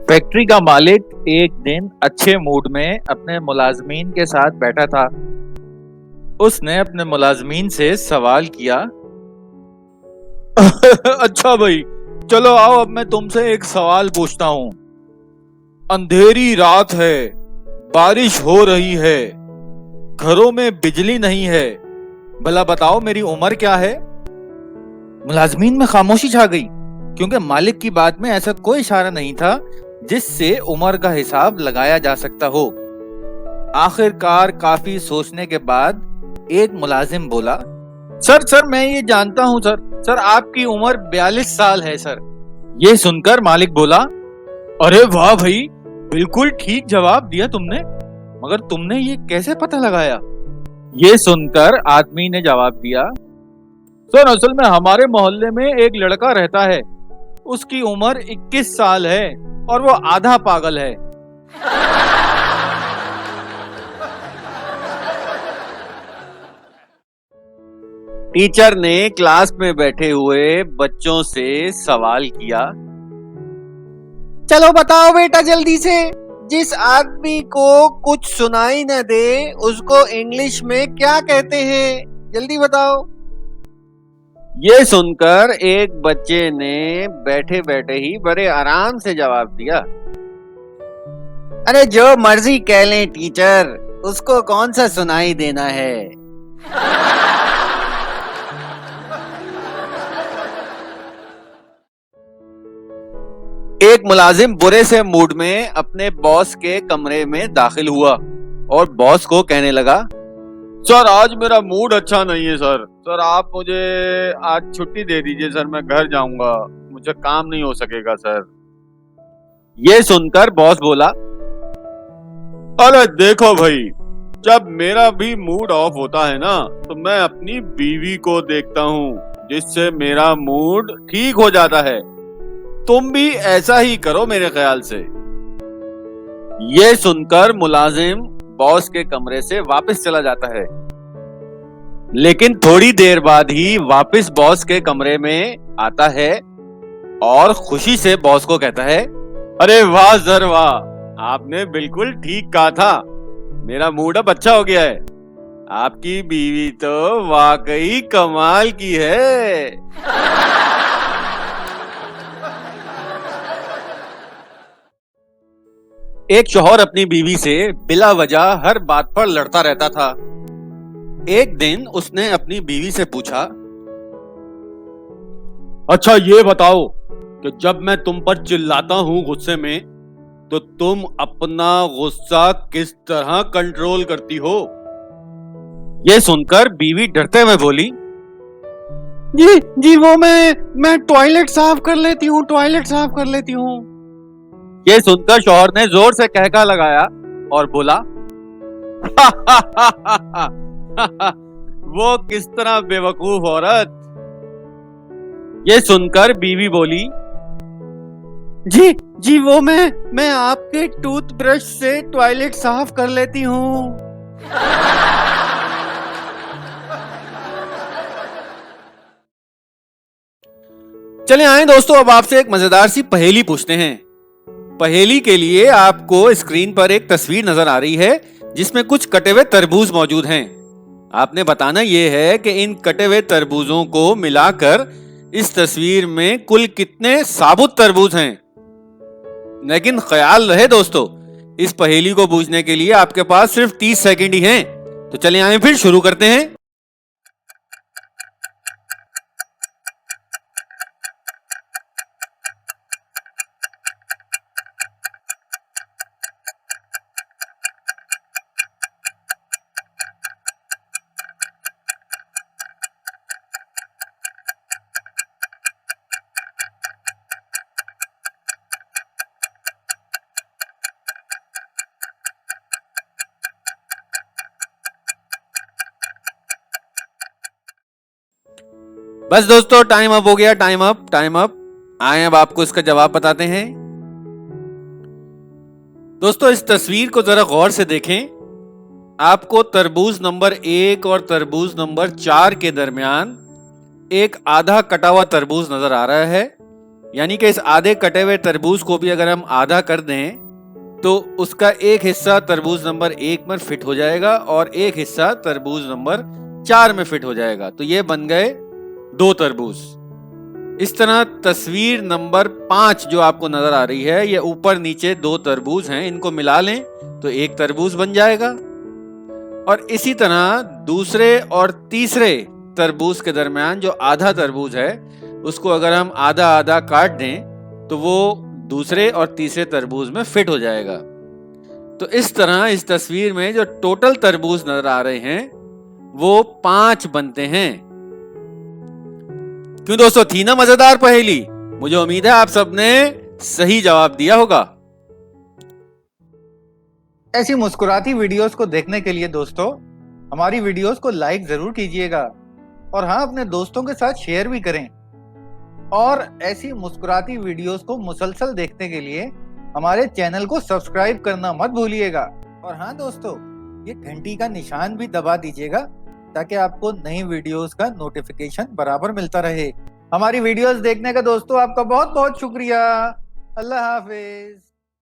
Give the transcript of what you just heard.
Factory का मालिक एक दिन अच्छे मूड में अपने मुलाजमीन के साथ बैठा था। उसने अपने मुलाजमीन से सवाल किया। अच्छा भाई, चलो आओ, अब मैं तुमसे एक सवाल पूछता हूँ। अंधेरी रात है, बारिश हो रही है, घरों में बिजली नहीं है, भला बताओ मेरी उम्र क्या है? मुलाजमीन में खामोशी छा गई, क्योंकि मालिक की बात में ऐसा कोई इशारा नहीं था जिससे उम्र का हिसाब लगाया जा सकता हो। आखिरकार काफी सोचने के बाद एक मुलाजिम बोला, सर मैं ये जानता हूँ सर आपकी उम्र 42 साल है सर। ये सुनकर मालिक बोला, अरे वाह भाई, बिल्कुल ठीक जवाब दिया तुमने, मगर तुमने ये कैसे पता लगाया? ये सुनकर आदमी ने जवाब दिया, सर असल में हमारे मोहल्ले में एक लड़का रहता है, उसकी उम्र 21 साल है और वो आधा पागल है। टीचर ने क्लास में बैठे हुए बच्चों से सवाल किया। चलो बताओ बेटा जल्दी से, जिस आदमी को कुछ सुनाई न दे उसको इंग्लिश में क्या कहते हैं? जल्दी बताओ। ये सुनकर एक बच्चे ने बैठे बैठे ही बड़े आराम से जवाब दिया, अरे जो मर्जी कह लें टीचर, उसको कौन सा सुनाई देना है। एक मुलाजिम बुरे से मूड में अपने बॉस के कमरे में दाखिल हुआ और बॉस को कहने लगा, सर आज मेरा मूड अच्छा नहीं है सर आप मुझे आज छुट्टी दे दीजिए सर, मैं घर जाऊंगा, मुझे काम नहीं हो सकेगा सर। ये सुनकर बॉस बोला, अरे देखो भाई, जब मेरा भी मूड ऑफ होता है ना तो मैं अपनी बीवी को देखता हूँ, जिससे मेरा मूड ठीक हो जाता है। तुम भी ऐसा ही करो मेरे ख्याल से। ये सुनकर मुलाजिम बॉस के कमरे से वापस चला जाता है, लेकिन थोड़ी देर बाद ही वापस बॉस के कमरे में आता है और खुशी से बॉस को कहता है, अरे वाह सर वाह, आपने बिल्कुल ठीक कहा था, मेरा मूड अब अच्छा हो गया है। आपकी बीवी तो वाकई कमाल की है। एक शौहर अपनी बीवी से बिला वजह हर बात पर लड़ता रहता था। एक दिन उसने अपनी बीवी से पूछा, अच्छा ये बताओ कि जब मैं तुम पर चिल्लाता हूँ गुस्से में, तो तुम अपना गुस्सा किस तरह कंट्रोल करती हो? ये सुनकर बीवी डरते हुए बोली, जी जी वो मैं टॉयलेट साफ कर लेती हूँ, टॉयलेट साफ कर लेती हूँ। ये सुनकर शौहर ने जोर से कहका लगाया और बोला, वो किस तरह बेवकूफ औरत। ये सुनकर बीवी बोली, जी जी वो मैं आपके टूथब्रश से टॉयलेट साफ कर लेती हूँ। चले आए दोस्तों, अब आपसे एक मजेदार सी पहेली पूछते हैं। पहेली के लिए आपको स्क्रीन पर एक तस्वीर नजर आ रही है जिसमें कुछ कटे हुए तरबूज मौजूद हैं। आपने बताना यह है कि इन कटे हुए तरबूजों को मिलाकर इस तस्वीर में कुल कितने साबुत तरबूज हैं। लेकिन ख्याल रहे दोस्तों, इस पहेली को बूझने के लिए आपके पास सिर्फ 30 सेकंड ही हैं। तो चलिए आए फिर शुरू करते हैं। बस दोस्तों, टाइम अप हो गया, टाइम अप। आए अब आपको इसका जवाब बताते हैं। दोस्तों इस तस्वीर को जरा गौर से देखें। आपको तरबूज नंबर 1 और तरबूज नंबर 4 के दरमियान एक आधा कटा हुआ तरबूज नजर आ रहा है यानी कि इस आधे कटे हुए तरबूज को भी अगर हम आधा कर दें तो उसका एक हिस्सा तरबूज नंबर 1 में फिट हो जाएगा और एक हिस्सा तरबूज नंबर 4 में फिट हो जाएगा। तो ये बन गए 2 तरबूज। इस तरह तस्वीर नंबर 5 जो आपको नजर आ रही है, ये ऊपर नीचे 2 तरबूज हैं, इनको मिला लें तो एक तरबूज बन जाएगा। और इसी तरह दूसरे और तीसरे तरबूज के दरमियान जो आधा तरबूज है उसको अगर हम आधा आधा काट दें तो वो दूसरे और तीसरे तरबूज में फिट हो जाएगा। तो इस तरह इस तस्वीर में जो टोटल तरबूज नजर आ रहे हैं वो 5 बनते हैं। क्यों दोस्तों, थी ना मजेदार पहेली? मुझे उम्मीद है आप सबने सही जवाब दिया होगा। ऐसी मुस्कुराती वीडियोस को देखने के लिए दोस्तों हमारी वीडियोस को लाइक जरूर कीजिएगा और हाँ, अपने दोस्तों के साथ शेयर भी करें। और ऐसी मुस्कुराती वीडियोस को मुसलसल देखने के लिए हमारे चैनल को सब्सक्राइब करना मत भूलिएगा। और हाँ दोस्तों, ये घंटी का निशान भी दबा दीजिएगा ताकि आपको नई वीडियोस का नोटिफिकेशन बराबर मिलता रहे। हमारी वीडियोस देखने का दोस्तों आपका बहुत बहुत शुक्रिया। अल्लाह हाफिज।